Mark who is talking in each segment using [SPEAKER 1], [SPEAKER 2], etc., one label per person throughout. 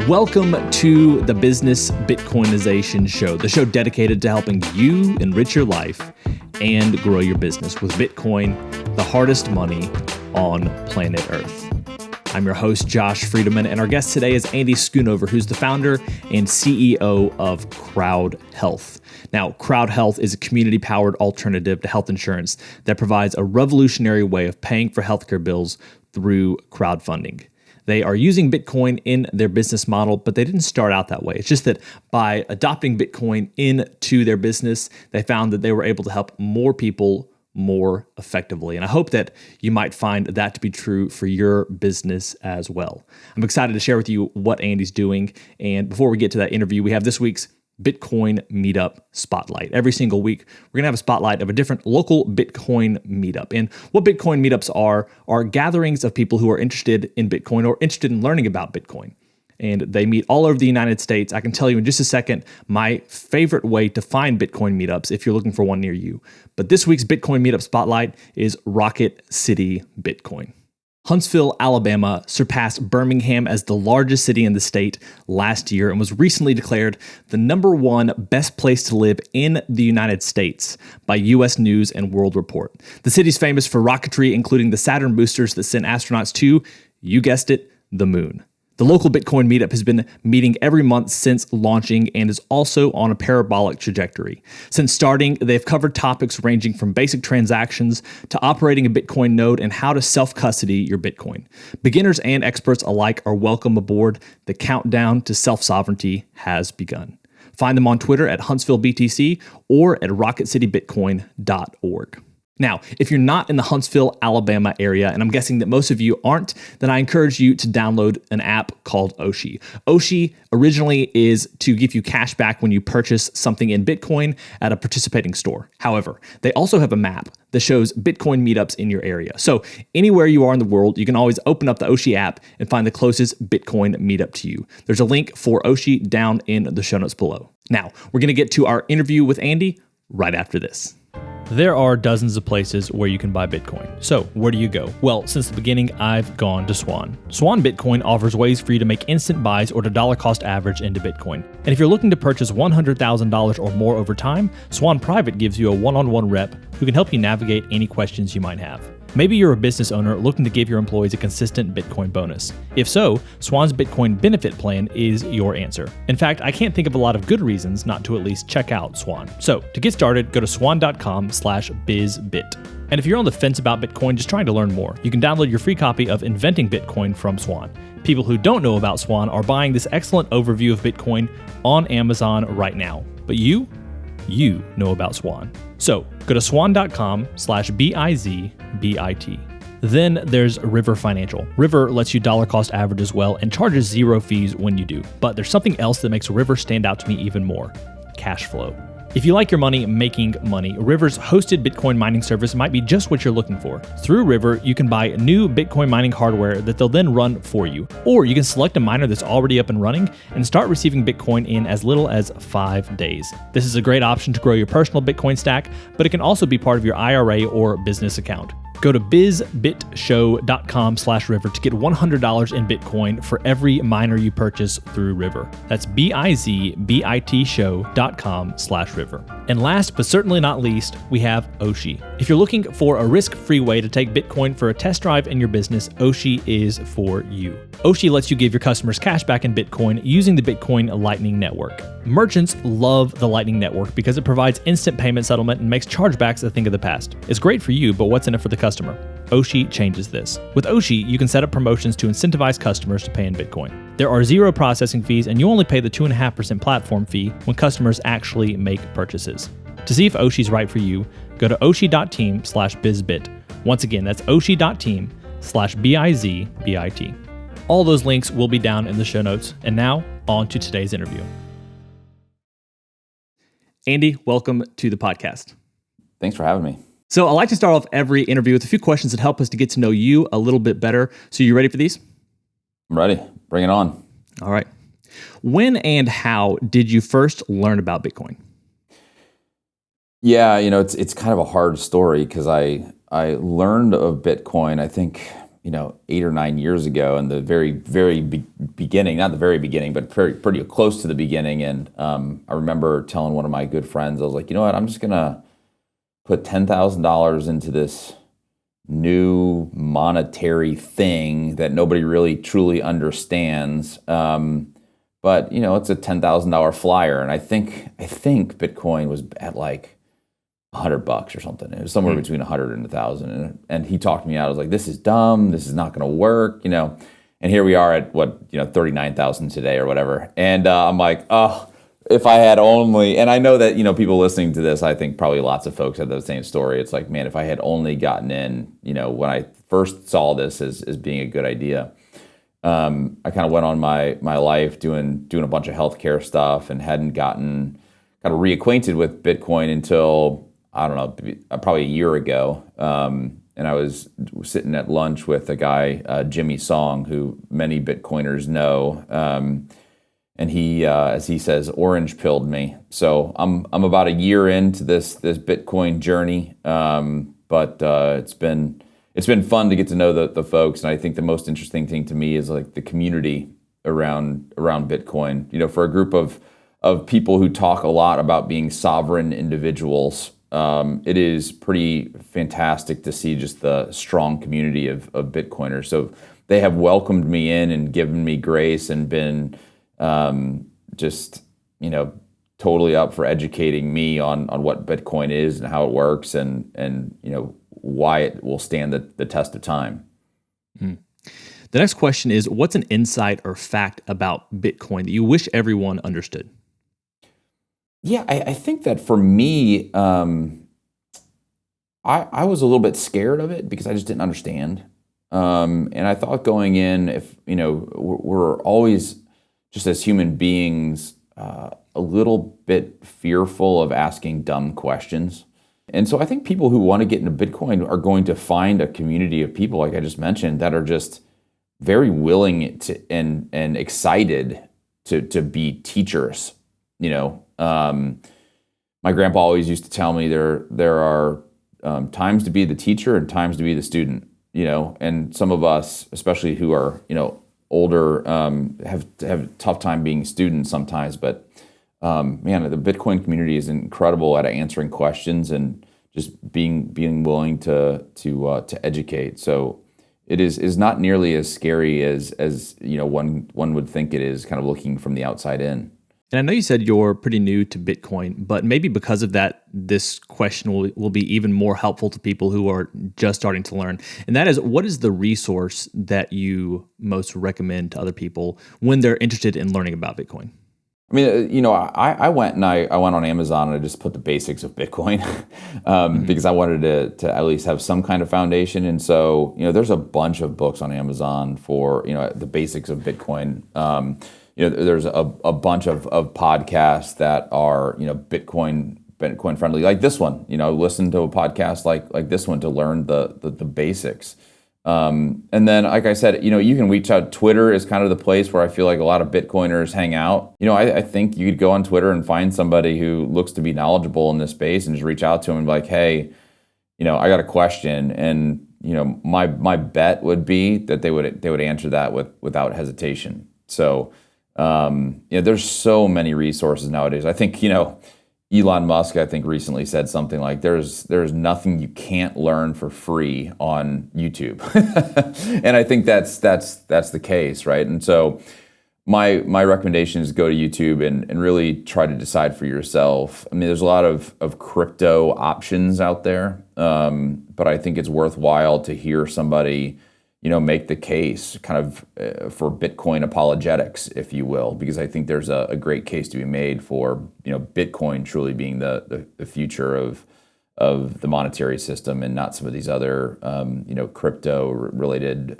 [SPEAKER 1] Welcome to the Business Bitcoinization Show, the show dedicated to helping you enrich your life and grow your business with Bitcoin, the hardest money on planet Earth. I'm your host, Josh Friedemann, and our guest today is Andy Schoonover, who's the founder and CEO of CrowdHealth. Now, CrowdHealth is a community-powered alternative to health insurance that provides a revolutionary way of paying for healthcare bills through crowdfunding. They are using Bitcoin in their business model, but they didn't start out that way. It's just that by adopting Bitcoin into their business, they found that they were able to help more people more effectively. And I hope that you might find that to be true for your business as well. I'm excited to share with you what Andy's doing. And before we get to that interview, we have this week's Bitcoin Meetup Spotlight. Every single week, we're going to have a spotlight of a different local Bitcoin meetup. And what Bitcoin meetups are gatherings of people who are interested in Bitcoin or interested in learning about Bitcoin. And they meet all over the United States. I can tell you in just a second my favorite way to find Bitcoin meetups if you're looking for one near you. But this week's Bitcoin Meetup Spotlight is Rocket City Bitcoin. Huntsville, Alabama surpassed Birmingham as the largest city in the state last year and was recently declared the number one best place to live in the United States by U.S. News and World Report. The city's famous for rocketry, including the Saturn boosters that sent astronauts to, you guessed it, the moon. The local Bitcoin meetup has been meeting every month since launching and is also on a parabolic trajectory. Since starting, they've covered topics ranging from basic transactions to operating a Bitcoin node and how to self-custody your Bitcoin. Beginners and experts alike are welcome aboard. The countdown to self-sovereignty has begun. Find them on Twitter at HuntsvilleBTC or at rocketcitybitcoin.org. Now, if you're not in the Huntsville, Alabama area, and I'm guessing that most of you aren't, then I encourage you to download an app called Oshi. Oshi originally is to give you cash back when you purchase something in Bitcoin at a participating store. However, they also have a map that shows Bitcoin meetups in your area. So anywhere you are in the world, you can always open up the Oshi app and find the closest Bitcoin meetup to you. There's a link for Oshi down in the show notes below. Now, we're going to get to our interview with Andy right after this. There are dozens of places where you can buy Bitcoin. So where do you go? Well, since the beginning, I've gone to Swan. Swan Bitcoin offers ways for you to make instant buys or to dollar cost average into Bitcoin. And if you're looking to purchase $100,000 or more over time, Swan Private gives you a one-on-one rep who can help you navigate any questions you might have. Maybe you're a business owner looking to give your employees a consistent Bitcoin bonus. If so, Swan's Bitcoin Benefit Plan is your answer. In fact, I can't think of a lot of good reasons not to at least check out Swan. So to get started, go to swan.com/bizbit. And if you're on the fence about Bitcoin, just trying to learn more, you can download your free copy of Inventing Bitcoin from Swan. People who don't know about Swan are buying this excellent overview of Bitcoin on Amazon right now. But you know about Swan. So go to swan.com/bizbit. Then there's River Financial. River lets you dollar cost average as well and charges zero fees when you do. But there's something else that makes River stand out to me even more: cash flow. If you like your money making money, River's hosted Bitcoin mining service might be just what you're looking for. Through River, you can buy new Bitcoin mining hardware that they'll then run for you. Or you can select a miner that's already up and running and start receiving Bitcoin in as little as 5 days. This is a great option to grow your personal Bitcoin stack, but it can also be part of your IRA or business account. Go to bizbitshow.com/river to get $100 in Bitcoin for every miner you purchase through River. That's bizbitshow.com/river. And last but certainly not least, we have Oshi. If you're looking for a risk-free way to take Bitcoin for a test drive in your business, Oshi is for you. Oshi lets you give your customers cash back in Bitcoin using the Bitcoin Lightning Network. Merchants love the Lightning Network because it provides instant payment settlement and makes chargebacks a thing of the past. It's great for you, but what's in it for the customer? Oshi changes this. With Oshi, you can set up promotions to incentivize customers to pay in Bitcoin. There are zero processing fees, and you only pay the 2.5% platform fee when customers actually make purchases. To see if Oshi's right for you, go to oshi.team/bizbit. Once again, that's oshi.team/bizbit. All those links will be down in the show notes. And now, on to today's interview. Andy, welcome to the podcast.
[SPEAKER 2] Thanks for having me.
[SPEAKER 1] So I like to start off every interview with a few questions that help us to get to know you a little bit better. So you ready for these?
[SPEAKER 2] I'm ready. Bring it on.
[SPEAKER 1] All right. When and how did you first learn about Bitcoin?
[SPEAKER 2] Yeah, it's kind of a hard story because I learned of Bitcoin, I think 8 or 9 years ago in the very, very beginning, not the very beginning, but pretty close to the beginning. And I remember telling one of my good friends, I was like, you know what, I'm just going to put $10,000 into this new monetary thing that nobody really truly understands. But it's a $10,000 flyer. And I think Bitcoin was at like $100 or something. It was somewhere between 100 and 1,000. And he talked me out. I was like, this is dumb. This is not going to work, And here we are at 39,000 today or whatever. And I'm like, oh, if I had only, and I know that, people listening to this, I think probably lots of folks have the same story. It's like, man, if I had only gotten in, when I first saw this as being a good idea. I kind of went on my life doing a bunch of healthcare stuff and hadn't gotten kind of reacquainted with Bitcoin until, I don't know, probably a year ago. And I was sitting at lunch with a guy, Jimmy Song, who many Bitcoiners know. And he, as he says, orange pilled me. So I'm about a year into this Bitcoin journey. But it's been fun to get to know the folks. And I think the most interesting thing to me is like the community around Bitcoin. For a group of people who talk a lot about being sovereign individuals, it is pretty fantastic to see just the strong community of Bitcoiners. So they have welcomed me in and given me grace and been just, totally up for educating me on what Bitcoin is and how it works and why it will stand the test of time.
[SPEAKER 1] The next question is, what's an insight or fact about Bitcoin that you wish everyone understood?
[SPEAKER 2] Yeah, I think that for me, I was a little bit scared of it because I just didn't understand. And I thought going in, if, we're always, just as human beings, a little bit fearful of asking dumb questions. And so I think people who want to get into Bitcoin are going to find a community of people, like I just mentioned, that are just very willing to and excited to be teachers. My grandpa always used to tell me there are times to be the teacher and times to be the student. And some of us, especially who are older, have a tough time being students sometimes. But man, the Bitcoin community is incredible at answering questions and just being willing to educate. So it is not nearly as scary as one would think it is, kind of looking from the outside in.
[SPEAKER 1] And I know you said you're pretty new to Bitcoin, but maybe because of that, this question will be even more helpful to people who are just starting to learn. And that is, what is the resource that you most recommend to other people when they're interested in learning about Bitcoin?
[SPEAKER 2] I mean, I went on Amazon and I just put the basics of Bitcoin because I wanted to at least have some kind of foundation. And so, there's a bunch of books on Amazon for, the basics of Bitcoin. There's a bunch of podcasts that are, Bitcoin friendly, like this one. Listen to a podcast like this one to learn the basics. And then, like I said, you can reach out. Twitter is kind of the place where I feel like a lot of Bitcoiners hang out. I think you could go on Twitter and find somebody who looks to be knowledgeable in this space and just reach out to them and be like, hey, I got a question. And, my bet would be that they would answer that without hesitation. So, there's so many resources nowadays. I think, Elon Musk, I think, recently said something like, there's nothing you can't learn for free on YouTube. And I think that's the case, right? And so my recommendation is go to YouTube and really try to decide for yourself. I mean, there's a lot of crypto options out there, but I think it's worthwhile to hear somebody make the case kind of for Bitcoin apologetics, if you will, because I think there's a great case to be made for, Bitcoin truly being the future of the monetary system and not some of these other, crypto related,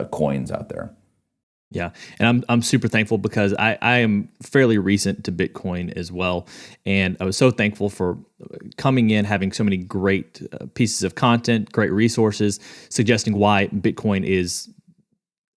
[SPEAKER 2] coins out there.
[SPEAKER 1] Yeah, and I'm super thankful because I am fairly recent to Bitcoin as well, and I was so thankful for coming in, having so many great pieces of content, great resources, suggesting why Bitcoin is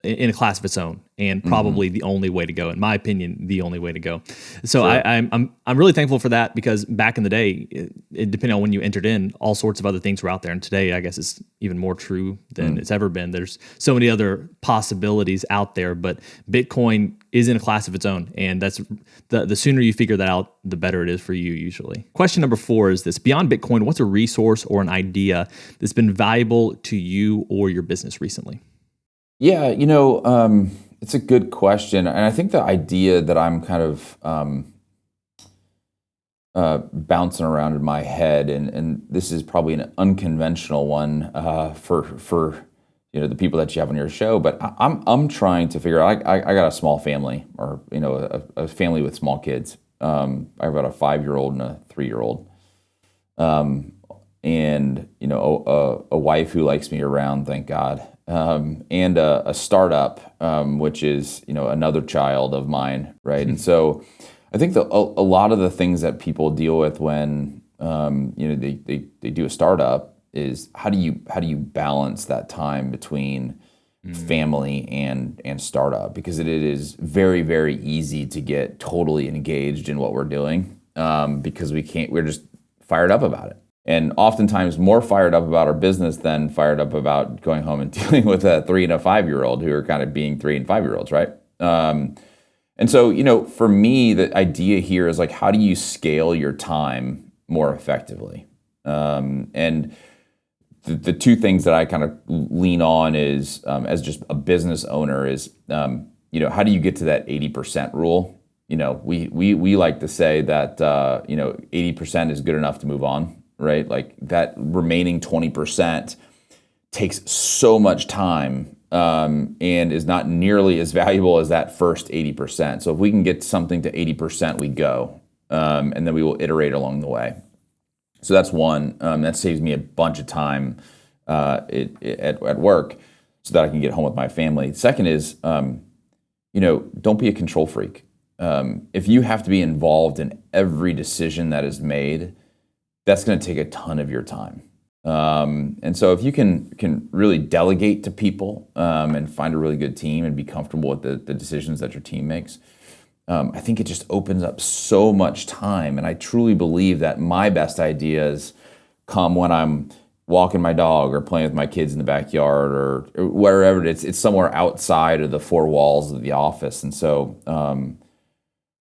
[SPEAKER 1] in a class of its own, and probably the only way to go, in my opinion, the only way to go. So
[SPEAKER 2] Sure.
[SPEAKER 1] I'm really thankful for that, because back in the day, it depending on when you entered in, all sorts of other things were out there, and today I guess it's even more true than it's ever been. There's so many other possibilities out there, but Bitcoin is in a class of its own, and that's the sooner you figure that out, the better it is for you usually. Question number 4 is this: beyond Bitcoin, what's a resource or an idea that's been valuable to you or your business recently?
[SPEAKER 2] Yeah, it's a good question. And I think the idea that I'm kind of bouncing around in my head, and this is probably an unconventional one for the people that you have on your show, but I'm trying to figure out. I got a small family, or a family with small kids. I have about a 5-year-old and a 3-year-old, and a wife who likes me around, thank God. And a startup, which is another child of mine, right? And so I think a lot of the things that people deal with when they do a startup is how do you balance that time between family and startup, because it is very, very easy to get totally engaged in what we're doing, because we're just fired up about it. And oftentimes more fired up about our business than fired up about going home and dealing with a 3 and a 5-year-old who are kind of being 3 and 5-year-olds, right? And so, for me, the idea here is like, how do you scale your time more effectively? And the two things that I kind of lean on is, as just a business owner, is, how do you get to that 80% rule? We like to say that, 80% is good enough to move on. Right? Like that remaining 20% takes so much time, and is not nearly as valuable as that first 80%. So if we can get something to 80%, we go, and then we will iterate along the way. So that's one. That saves me a bunch of time at work, so that I can get home with my family. Second is, don't be a control freak. If you have to be involved in every decision that is made, that's going to take a ton of your time. And so if you can really delegate to people, and find a really good team and be comfortable with the decisions that your team makes, I think it just opens up so much time. And I truly believe that my best ideas come when I'm walking my dog or playing with my kids in the backyard, or wherever it's somewhere outside of the 4 walls of the office. And so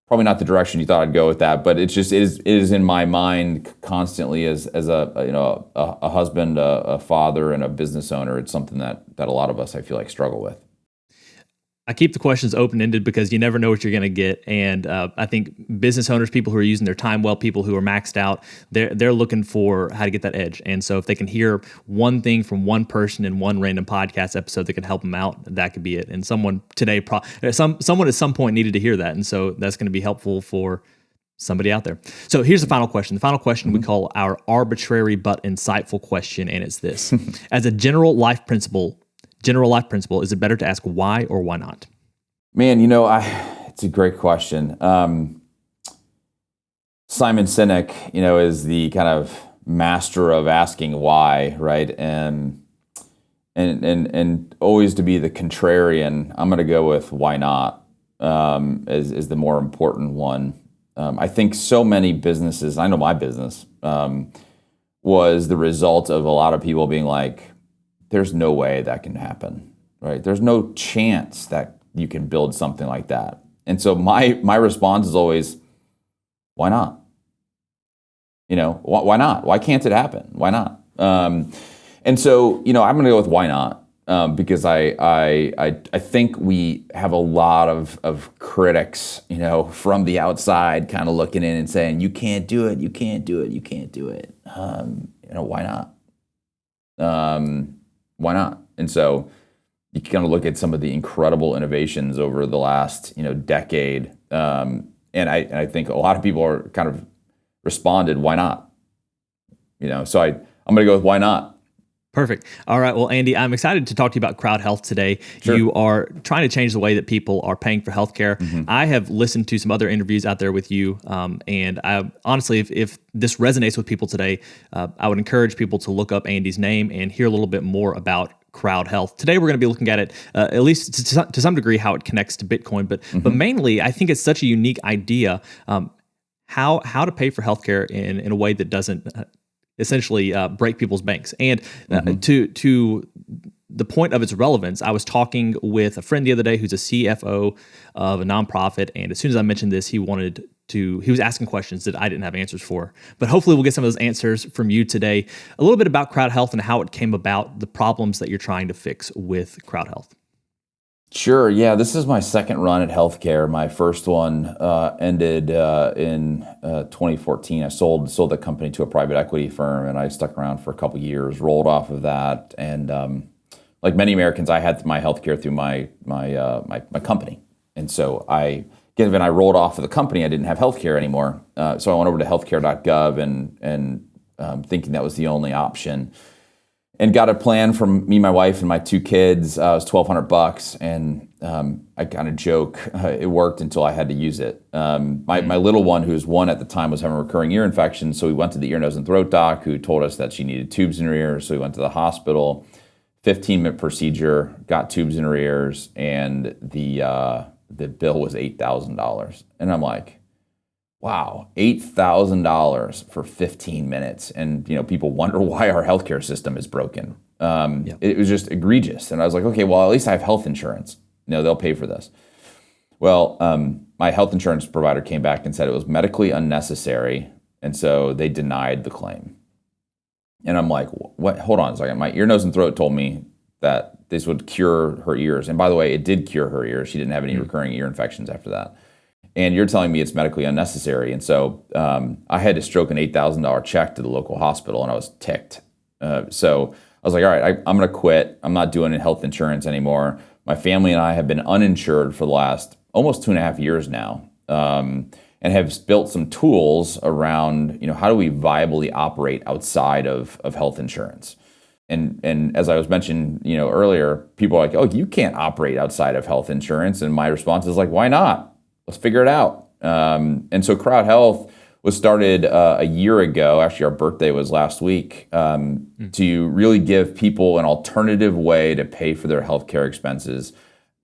[SPEAKER 2] probably not the direction you thought I'd go with that, but it is in my mind constantly as a husband, a father, and a business owner. It's something that a lot of us, I feel like, struggle with.
[SPEAKER 1] I keep the questions open-ended because you never know what you're going to get. And I think business owners, people who are using their time well, people who are maxed out, they're looking for how to get that edge. And so if they can hear one thing from one person in one random podcast episode that can help them out, that could be it. And someone today, someone at some point needed to hear that. And so that's going to be helpful for somebody out there. So here's the final question. The final question we call our arbitrary but insightful question, and it's this. As a general life principle, is it better to ask why or why not?
[SPEAKER 2] Man, it's a great question. Simon Sinek, is the kind of master of asking why, right? And always to be the contrarian, I'm going to go with why not, is the more important one. I think so many businesses, I know my business, was the result of a lot of people being like, there's no way that can happen, right? There's no chance that you can build something like that. And so my response is always, why not? Why not? Why can't it happen? Why not? And so, I'm going to go with why not, because I think we have a lot of critics, from the outside kind of looking in and saying, you can't do it, you can't do it, you can't do it. Why not? Why not? And so you kind of look at some of the incredible innovations over the last, decade. And I think a lot of people are kind of responded, why not? So I'm going to go with why not.
[SPEAKER 1] Perfect. All right. Well, Andy, I'm excited to talk to you about CrowdHealth today.
[SPEAKER 2] Sure.
[SPEAKER 1] You are trying to change the way that people are paying for healthcare. I have listened to some other interviews out there with you, and I honestly, if this resonates with people today, I would encourage people to look up Andy's name and hear a little bit more about CrowdHealth. Today, we're going to be looking at it, at least to some degree, how it connects to Bitcoin. But mainly, I think it's such a unique idea, how to pay for healthcare in a way that doesn't essentially break people's banks. And to the point of its relevance, I was talking with a friend the other day who's a CFO of a nonprofit, and as soon as I mentioned this, he was asking questions that I didn't have answers for. But hopefully we'll get some of those answers from you today. A little bit about CrowdHealth and how it came about, the problems that you're trying to fix with CrowdHealth.
[SPEAKER 2] Sure. Yeah, this is my second run at healthcare. My first one ended in 2014. I sold the company to a private equity firm, and I stuck around for a couple of years, rolled off of that, and like many Americans, I had my healthcare through my company, and so given I rolled off of the company, I didn't have healthcare anymore. So I went over to healthcare.gov and thinking that was the only option. And got a plan from me, my wife, and my two kids. It was $1,200, and I kind of joke it worked until I had to use it. My little one, who was one at the time, was having a recurring ear infection, so we went to the ear, nose, and throat doc, who told us that she needed tubes in her ears. So we went to the hospital, 15-minute procedure, got tubes in her ears, and the bill was $8,000. And I'm like, wow, $8,000 for 15 minutes. And people wonder why our healthcare system is broken. It was just egregious. And I was like, okay, well, at least I have health insurance. They'll pay for this. Well, my health insurance provider came back and said it was medically unnecessary. And so they denied the claim. And I'm like, what? Hold on a second. My ear, nose, and throat told me that this would cure her ears. And by the way, it did cure her ears. She didn't have any recurring ear infections after that. And you're telling me it's medically unnecessary. And so I had to stroke an $8,000 check to the local hospital, and I was ticked. So I was like, all right, I'm going to quit. I'm not doing health insurance anymore. My family and I have been uninsured for the last almost 2.5 years now, and have built some tools around, how do we viably operate outside of health insurance? And as I was mentioning, earlier, people are like, oh, you can't operate outside of health insurance. And my response is like, why not? Let's figure it out. And so CrowdHealth was started a year ago. Actually, our birthday was last week, to really give people an alternative way to pay for their healthcare expenses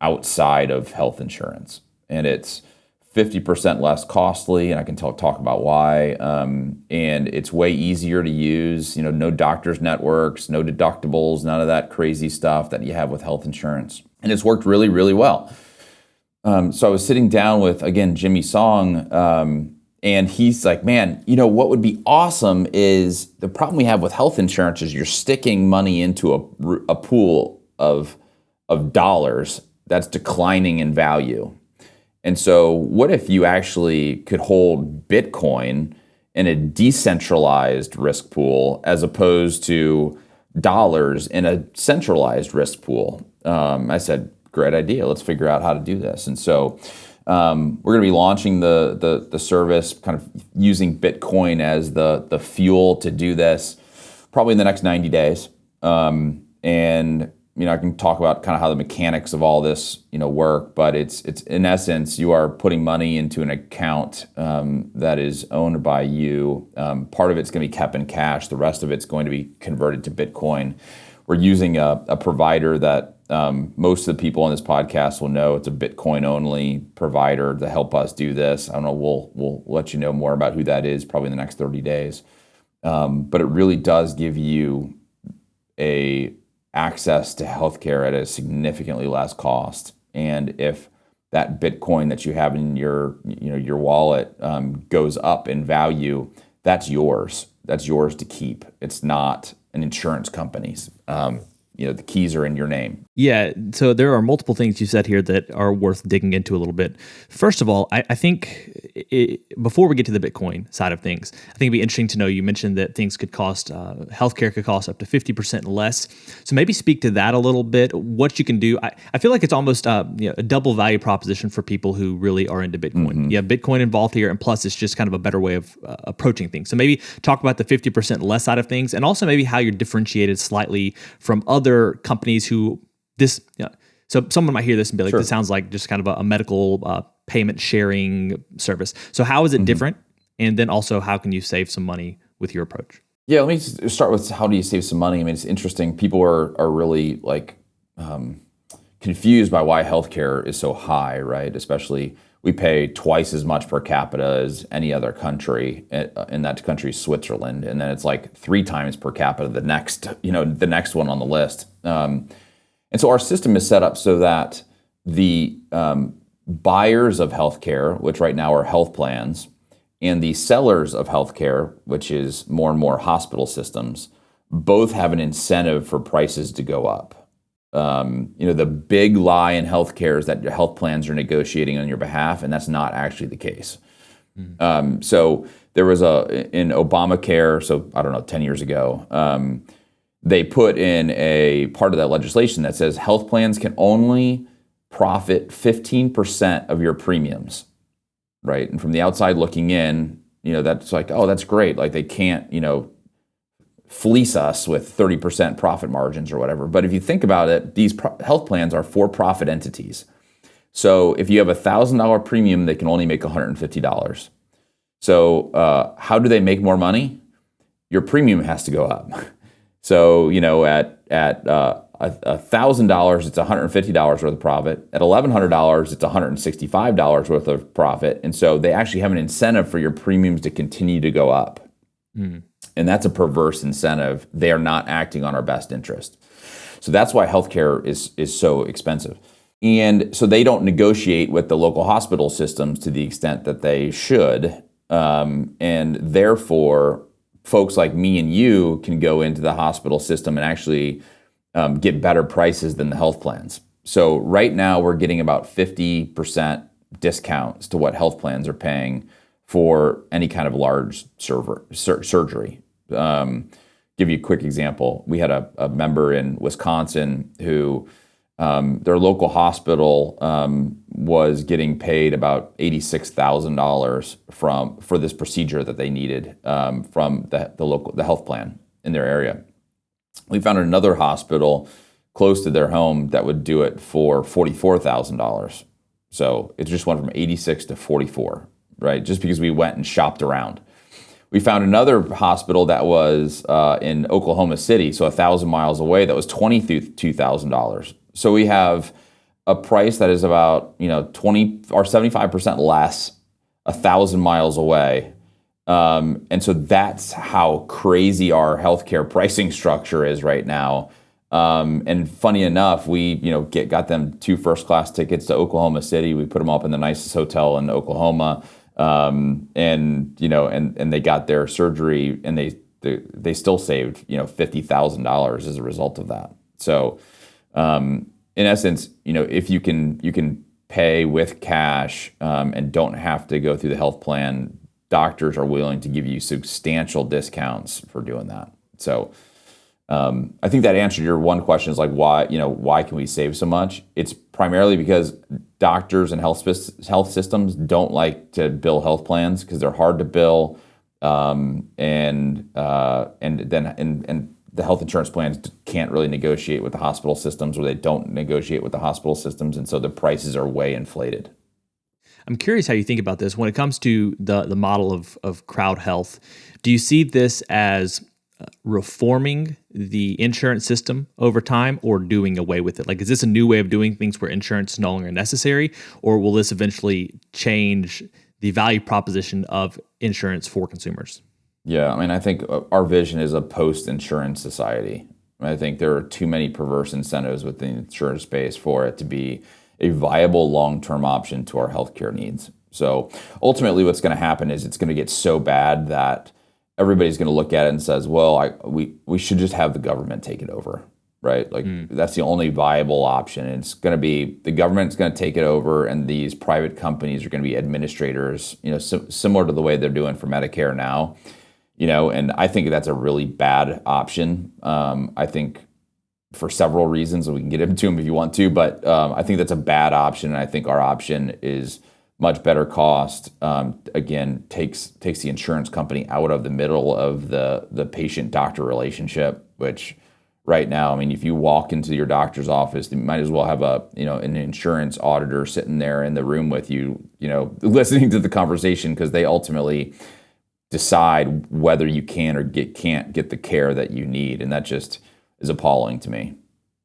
[SPEAKER 2] outside of health insurance. And it's 50% less costly, and I can talk about why. And it's way easier to use. No doctors' networks, no deductibles, none of that crazy stuff that you have with health insurance. And it's worked really, really well. So I was sitting down with, again, Jimmy Song, and he's like, man, what would be awesome is the problem we have with health insurance is you're sticking money into a pool of dollars that's declining in value. And so what if you actually could hold Bitcoin in a decentralized risk pool as opposed to dollars in a centralized risk pool? I said, great idea. Let's figure out how to do this. And so we're going to be launching the service, kind of using Bitcoin as the fuel to do this, probably in the next 90 days. And I can talk about kind of how the mechanics of all this work, but it's in essence, you are putting money into an account that is owned by you. Part of it's going to be kept in cash. The rest of it's going to be converted to Bitcoin. We're using a provider that most of the people on this podcast will know. It's a Bitcoin-only provider to help us do this. I don't know. We'll let you know more about who that is probably in the next 30 days. But it really does give you access to healthcare at a significantly less cost. And if that Bitcoin that you have in your wallet goes up in value, that's yours. That's yours to keep. It's not an insurance company's. The keys are in your name.
[SPEAKER 1] Yeah. So there are multiple things you said here that are worth digging into a little bit. First of all, I think before we get to the Bitcoin side of things, I think it'd be interesting to know, you mentioned that things could cost, healthcare could cost up to 50% less. So maybe speak to that a little bit, what you can do. I feel like it's almost a double value proposition for people who really are into Bitcoin. Mm-hmm. You have Bitcoin involved here, and plus it's just kind of a better way of approaching things. So maybe talk about the 50% less side of things, and also maybe how you're differentiated slightly from other companies who so someone might hear this and be like, This sounds like just kind of a medical payment sharing service. So how is it different? And then also, how can you save some money with your approach?
[SPEAKER 2] Yeah, let me start with how do you save some money? I mean, it's interesting. People are really like confused by why healthcare is so high, right? Especially we pay twice as much per capita as any other country, and that country is Switzerland, and then it's like 3 times per capita the next one on the list. And so our system is set up so that the buyers of healthcare, which right now are health plans, and the sellers of healthcare, which is more and more hospital systems, both have an incentive for prices to go up. The big lie in healthcare is that your health plans are negotiating on your behalf, and that's not actually the case. So there was in Obamacare, so I don't know, 10 years ago, they put in a part of that legislation that says health plans can only profit 15% of your premiums, right? And from the outside looking in, that's like, oh, that's great. Like they can't, fleece us with 30% profit margins or whatever. But if you think about it, these health plans are for-profit entities. So if you have a $1,000 premium, they can only make $150. So how do they make more money? Your premium has to go up. So at $1,000, it's $150 worth of profit. At $1,100, it's $165 worth of profit. And so they actually have an incentive for your premiums to continue to go up. And that's a perverse incentive. They are not acting on our best interest. So that's why healthcare is so expensive. And so they don't negotiate with the local hospital systems to the extent that they should. And therefore, folks like me and you can go into the hospital system and actually get better prices than the health plans. So right now we're getting about 50% discounts to what health plans are paying for any kind of large surgery. Give you a quick example. We had a member in Wisconsin who their local hospital was getting paid about $86,000 for this procedure that they needed from the health plan in their area. We found another hospital close to their home that would do it for $44,000. So it just went from 86 to 44, right? Just because we went and shopped around. We found another hospital that was in Oklahoma City, so 1,000 miles away, that was $22,000. So we have a price that is about 20 or 75% less 1,000 miles away. And so that's how crazy our healthcare pricing structure is right now. And funny enough, we got them 2 first-class tickets to Oklahoma City. We put them up in the nicest hotel in Oklahoma, and they got their surgery, and they still saved $50,000 as a result of that. So in essence, if you can pay with cash and don't have to go through the health plan, doctors are willing to give you substantial discounts for doing that. So I think that answered your one question, is like why can we save so much? It's primarily because doctors and health systems don't like to bill health plans because they're hard to bill, and the health insurance plans can't really negotiate with the hospital systems, or they don't negotiate with the hospital systems, and so the prices are way inflated.
[SPEAKER 1] I'm curious how you think about this when it comes to the model of CrowdHealth. Do you see this as reforming the insurance system over time, or doing away with it? Like, is this a new way of doing things where insurance is no longer necessary, or will this eventually change the value proposition of insurance for consumers?
[SPEAKER 2] Yeah, I mean, I think our vision is a post-insurance society. I think there are too many perverse incentives within the insurance space for it to be a viable long-term option to our healthcare needs. So ultimately what's going to happen is it's going to get so bad that everybody's going to look at it and says, well, we should just have the government take it over, right? Like that's the only viable option. And it's going to be the government's going to take it over, and these private companies are going to be administrators, similar to the way they're doing for Medicare now, and I think that's a really bad option. I think for several reasons, and we can get into them if you want to, but I think that's a bad option. And I think our option is much better cost. Again, takes the insurance company out of the middle of the patient-doctor relationship, which right now, I mean, if you walk into your doctor's office, you might as well have an insurance auditor sitting there in the room with you, listening to the conversation, because they ultimately decide whether you can or can't get the care that you need. And that just is appalling to me.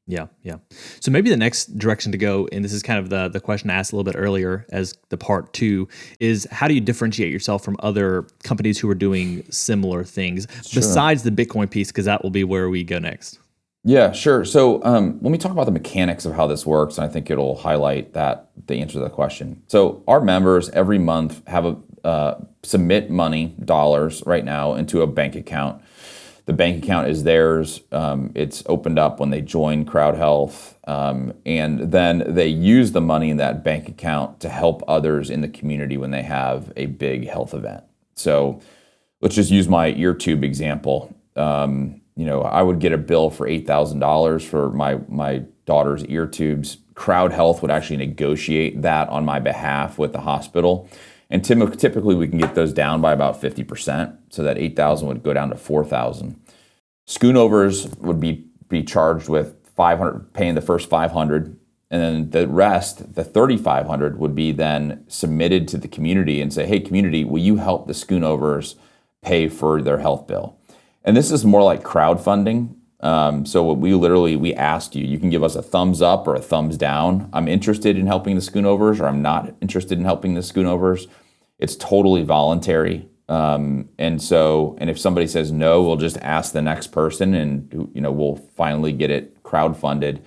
[SPEAKER 1] Yeah, yeah. So maybe the next direction to go, and this is kind of the question I asked a little bit earlier as the part 2, is how do you differentiate yourself from other companies who are doing similar things besides the Bitcoin piece, because that will be where we go next.
[SPEAKER 2] Yeah, sure. So let me talk about the mechanics of how this works, and I think it'll highlight the answer to that question. So our members every month have submit money, dollars right now, into a bank account. The bank account is theirs. It's opened up when they join CrowdHealth, and then they use the money in that bank account to help others in the community when they have a big health event. So let's just use my ear tube example. I would get a bill for $8,000 for my daughter's ear tubes. CrowdHealth would actually negotiate that on my behalf with the hospital. And typically we can get those down by about 50%. So that $8,000 would go down to $4,000. Schoonovers would be charged with $500, paying the first $500, and then the rest, the $3,500, would be then submitted to the community and say, hey, community, will you help the Schoonovers pay for their health bill? And this is more like crowdfunding. So we asked you, you can give us a thumbs up or a thumbs down. I'm interested in helping the Schoonovers, or I'm not interested in helping the Schoonovers. It's totally voluntary. And if somebody says no, we'll just ask the next person, and we'll finally get it crowdfunded.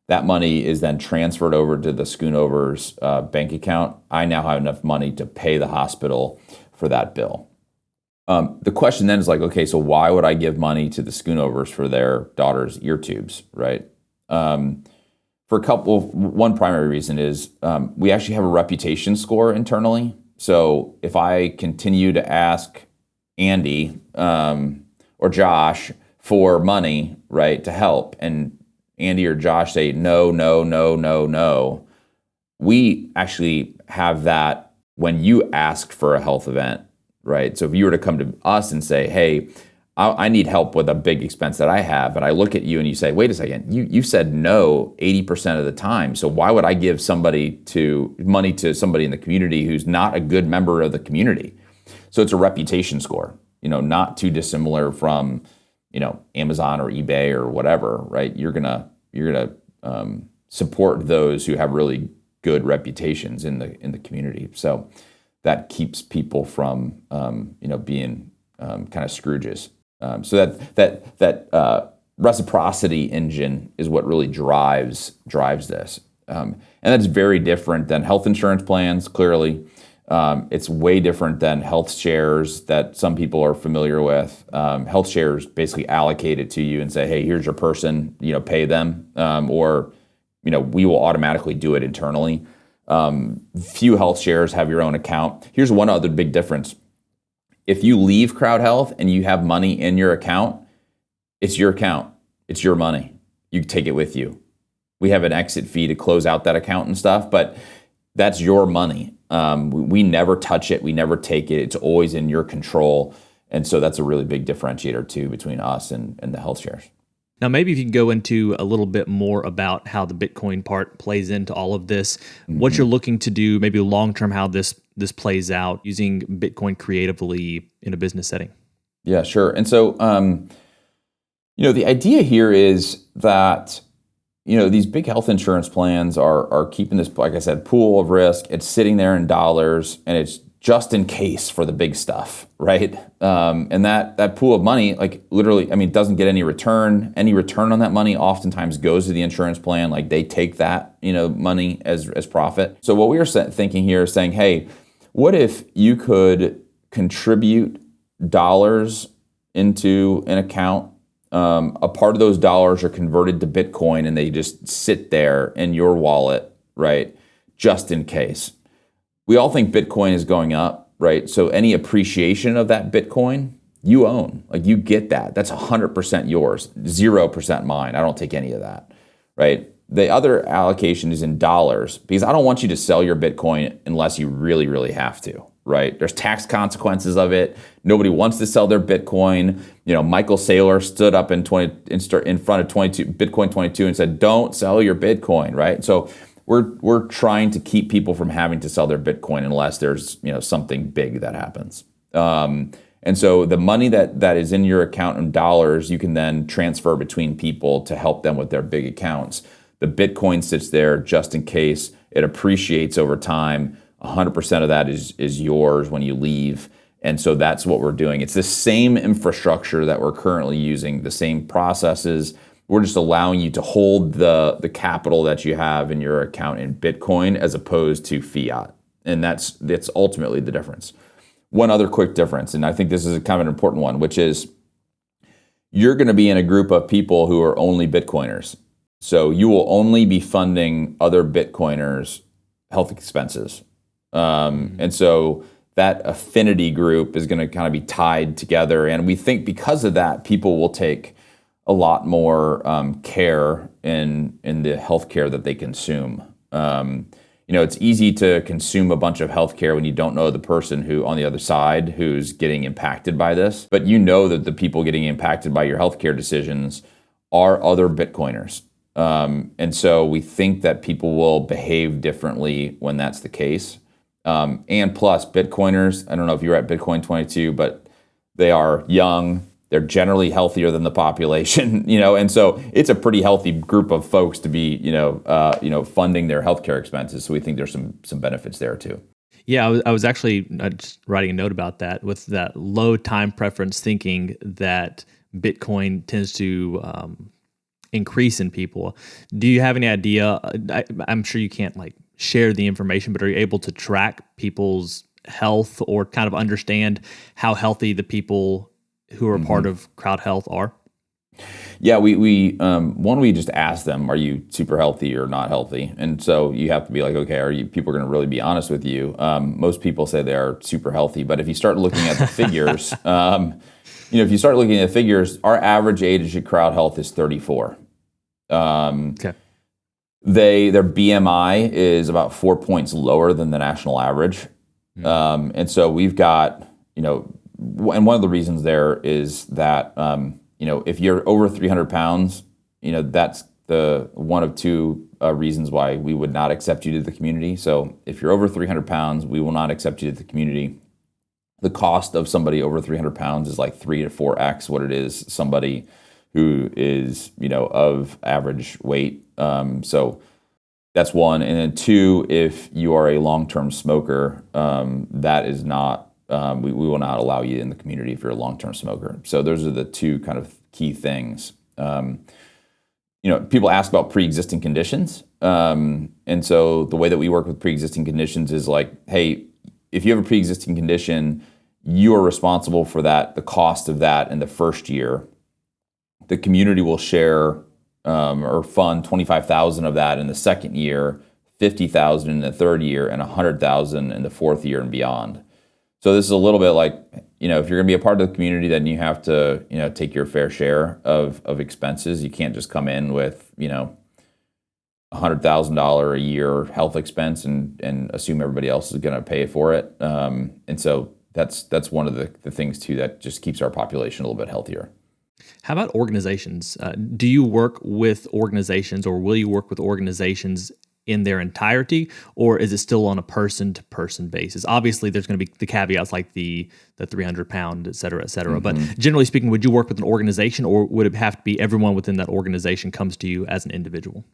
[SPEAKER 2] That money is then transferred over to the Schoonovers bank account. I now have enough money to pay the hospital for that bill. The question then is like, okay, so why would I give money to the Schoonovers for their daughter's ear tubes, right? One primary reason is we actually have a reputation score internally. So if I continue to ask Andy or Josh for money, right, to help, and Andy or Josh say no, no, no, no, no, we actually have that when you ask for a health event. Right. So if you were to come to us and say, hey, I need help with a big expense that I have, and I look at you and you say, wait a second, you said no 80% of the time. So why would I give money to somebody in the community who's not a good member of the community? So it's a reputation score, not too dissimilar from, Amazon or eBay or whatever, right? You're gonna support those who have really good reputations in the community. So that keeps people from, being kind of Scrooges. So that reciprocity engine is what really drives this, and that's very different than health insurance plans. Clearly, it's way different than health shares that some people are familiar with. Health shares basically allocate it to you and say, hey, here's your person, pay them, or we will automatically do it internally. Few health shares have your own account. Here's one other big difference. If you leave CrowdHealth and you have money in your account, it's your account. It's your money. You take it with you. We have an exit fee to close out that account and stuff, but that's your money. We never touch it. We never take it. It's always in your control. And so that's a really big differentiator too between us and the health shares.
[SPEAKER 1] Now, maybe if you can go into a little bit more about how the Bitcoin part plays into all of this, what you're looking to do, maybe long-term, how this plays out using Bitcoin creatively in a business setting.
[SPEAKER 2] Yeah, sure. And so, the idea here is that, these big health insurance plans are keeping this, like I said, pool of risk. It's sitting there in dollars, and it's just in case for the big stuff, right? And that pool of money, like literally, doesn't get any return. Any return on that money oftentimes goes to the insurance plan. Like they take that, money as profit. So what we are thinking here is saying, hey, what if you could contribute dollars into an account? A part of those dollars are converted to Bitcoin, and they just sit there in your wallet, right? Just in case. We all think Bitcoin is going up, right? So any appreciation of that Bitcoin, you own. Like you get that. That's 100% yours, 0% mine. I don't take any of that, right? The other allocation is in dollars, because I don't want you to sell your Bitcoin unless you really, really have to, right? There's tax consequences of it. Nobody wants to sell their Bitcoin. Michael Saylor stood up in front of Bitcoin 22 and said, "Don't sell your Bitcoin," right? So we're trying to keep people from having to sell their Bitcoin unless there's something big that happens. And And so the money that is in your account in dollars, you can then transfer between people to help them with their big accounts. The Bitcoin sits there just in case. It appreciates over time. 100% of that is yours when you leave. And so that's what we're doing. It's the same infrastructure that we're currently using, the same processes. We're just allowing you to hold the capital that you have in your account in Bitcoin as opposed to fiat. And that's ultimately the difference. One other quick difference, and I think this is kind of an important one, which is you're going to be in a group of people who are only Bitcoiners. So you will only be funding other Bitcoiners' health expenses. And so that affinity group is going to kind of be tied together. And we think because of that, people will take a lot more care in the healthcare that they consume. It's easy to consume a bunch of healthcare when you don't know the person who on the other side who's getting impacted by this. But you know that the people getting impacted by your healthcare decisions are other Bitcoiners. And so we think that people will behave differently when that's the case. And plus, Bitcoiners, I don't know if you were at Bitcoin 22, but they are young. They're generally healthier than the population, and so it's a pretty healthy group of folks to be, funding their healthcare expenses. So we think there's some benefits there too.
[SPEAKER 1] Yeah, I was actually just writing a note about that with that low time preference thinking that Bitcoin tends to increase in people. Do you have any idea? I'm sure you can't share the information, but are you able to track people's health or kind of understand how healthy the people who are part of CrowdHealth are?
[SPEAKER 2] Yeah, we just ask them, are you super healthy or not healthy? And so you have to be like, okay, people are going to really be honest with you? Most people say they are super healthy, but if you start looking at the figures, our average age at CrowdHealth is 34.
[SPEAKER 1] Okay.
[SPEAKER 2] Their BMI is about 4 points lower than the national average. And so we've got, and one of the reasons there is that, if you're over 300 pounds, that's the one of two reasons why we would not accept you to the community. So if you're over 300 pounds, we will not accept you to the community. The cost of somebody over 300 pounds is like 3 to 4x what it is somebody who is, of average weight. So that's one. And then two, if you are a long-term smoker, that is not, we will not allow you in the community if you're a long-term smoker. So those are the two kind of key things. People ask about pre-existing conditions. And so the way that we work with pre-existing conditions is like, hey, if you have a pre-existing condition, you are responsible for that, the cost of that in the first year. The community will share or fund 25,000 of that in the second year, 50,000 in the third year, and 100,000 in the fourth year and beyond. So this is a little bit like, if you're going to be a part of the community, then you have to, take your fair share of expenses. You can't just come in with, $100,000 a year health expense and assume everybody else is going to pay for it. And so that's one of the things too that just keeps our population a little bit healthier.
[SPEAKER 1] How about organizations? Do you work with organizations, or will you work with organizations in their entirety, or is it still on a person-to-person basis? Obviously, there's going to be the caveats like the 300-pound, et cetera, et cetera. But generally speaking, would you work with an organization, or would it have to be everyone within that organization comes to you as an individual?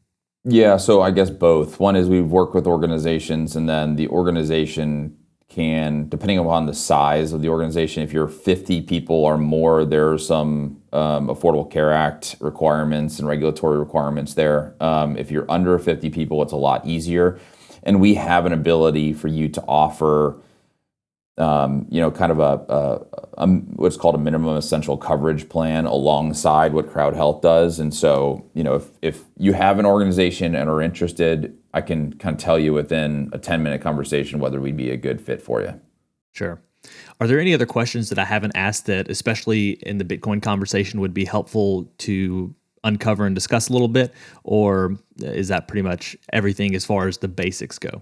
[SPEAKER 2] Yeah, so I guess both. One is we've worked with organizations, and then the organization can, depending upon the size of the organization, if you're 50 people or more, there are some Affordable Care Act requirements and regulatory requirements there. If you're under 50 people, it's a lot easier. And we have an ability for you to offer, kind of what's called a minimum essential coverage plan alongside what CrowdHealth does. And so, if you have an organization and are interested, I can kind of tell you within a 10-minute conversation whether we'd be a good fit for you.
[SPEAKER 1] Sure. Are there any other questions that I haven't asked that, especially in the Bitcoin conversation, would be helpful to uncover and discuss a little bit? Or is that pretty much everything as far as the basics go?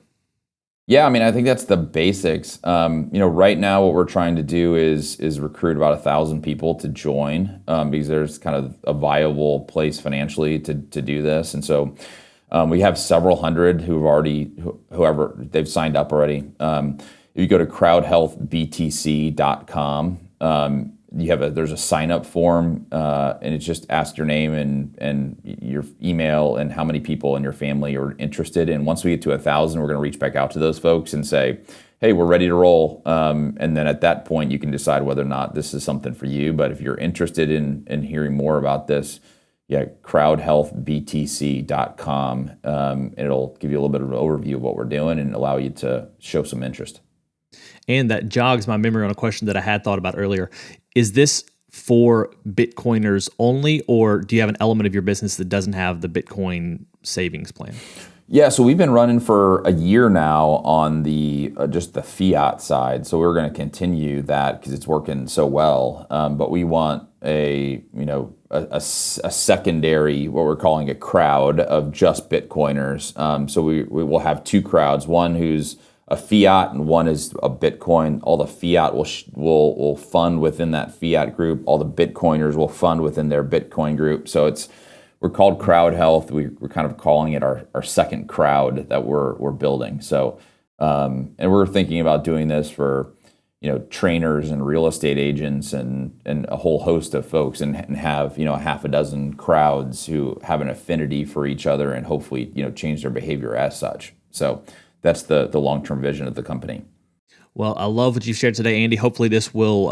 [SPEAKER 2] Yeah, I think that's the basics. Right now what we're trying to do is recruit about 1,000 people to join because there's kind of a viable place financially to do this. And so we have several hundred whoever they've signed up already. If you go to crowdhealthbtc.com, There's a sign up form, and it's just ask your name and your email and how many people in your family are interested. And once we get to 1,000, we're going to reach back out to those folks and say, hey, we're ready to roll. And then at that point, you can decide whether or not this is something for you. But if you're interested in hearing more about this, crowdhealthbtc.com. It'll give you a little bit of an overview of what we're doing and allow you to show some interest.
[SPEAKER 1] And that jogs my memory on a question that I had thought about earlier. Is this for Bitcoiners only, or do you have an element of your business that doesn't have the Bitcoin savings plan?
[SPEAKER 2] Yeah, so we've been running for a year now on the just the fiat side. So we're going to continue that because it's working so well. But we want a secondary, what we're calling a crowd of just Bitcoiners. So we will have two crowds, one who's a fiat and one is a Bitcoin. All the fiat will fund within that fiat group. All the Bitcoiners will fund within their Bitcoin group. So we're called CrowdHealth. We're kind of calling it our second crowd that we're building. So and we're thinking about doing this for trainers and real estate agents and a whole host of folks and have half a dozen crowds who have an affinity for each other and hopefully change their behavior as such. So that's the long-term vision of the company.
[SPEAKER 1] Well, I love what you've shared today, Andy. Hopefully this will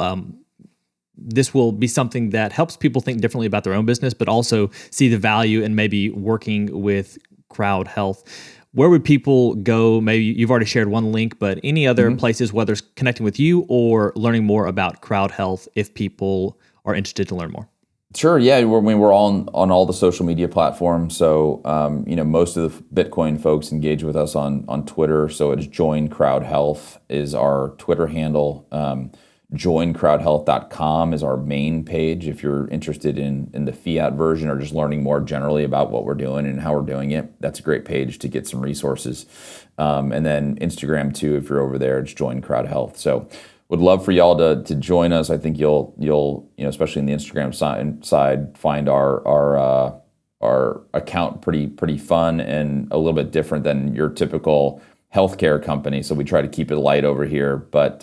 [SPEAKER 1] be something that helps people think differently about their own business, but also see the value in maybe working with CrowdHealth. Where would people go? Maybe you've already shared one link, but any other places, whether it's connecting with you or learning more about CrowdHealth, if people are interested to learn more?
[SPEAKER 2] Sure. Yeah, we're on all the social media platforms. So most of the Bitcoin folks engage with us on Twitter. So it's Join CrowdHealth is our Twitter handle. JoinCrowdHealth.com is our main page if you're interested in the fiat version or just learning more generally about what we're doing and how we're doing it. That's a great page to get some resources. And then Instagram too, if you're over there, it's Join CrowdHealth. So would love for y'all to join us. I think you'll especially in the Instagram side find our account pretty fun and a little bit different than your typical healthcare company. So we try to keep it light over here, but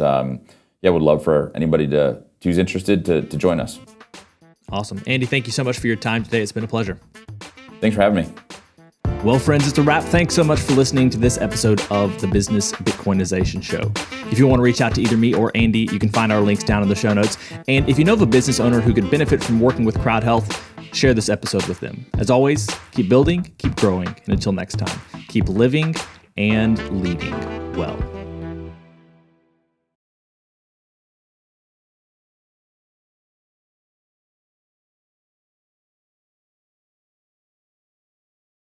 [SPEAKER 2] would love for anybody who's interested to join us.
[SPEAKER 1] Awesome. Andy, thank you so much for your time today. It's been a pleasure.
[SPEAKER 2] Thanks for having me.
[SPEAKER 1] Well, friends, it's a wrap. Thanks so much for listening to this episode of the Business Bitcoinization Show. If you want to reach out to either me or Andy, you can find our links down in the show notes. And if you know of a business owner who could benefit from working with CrowdHealth, share this episode with them. As always, keep building, keep growing, and until next time, keep living and leading well.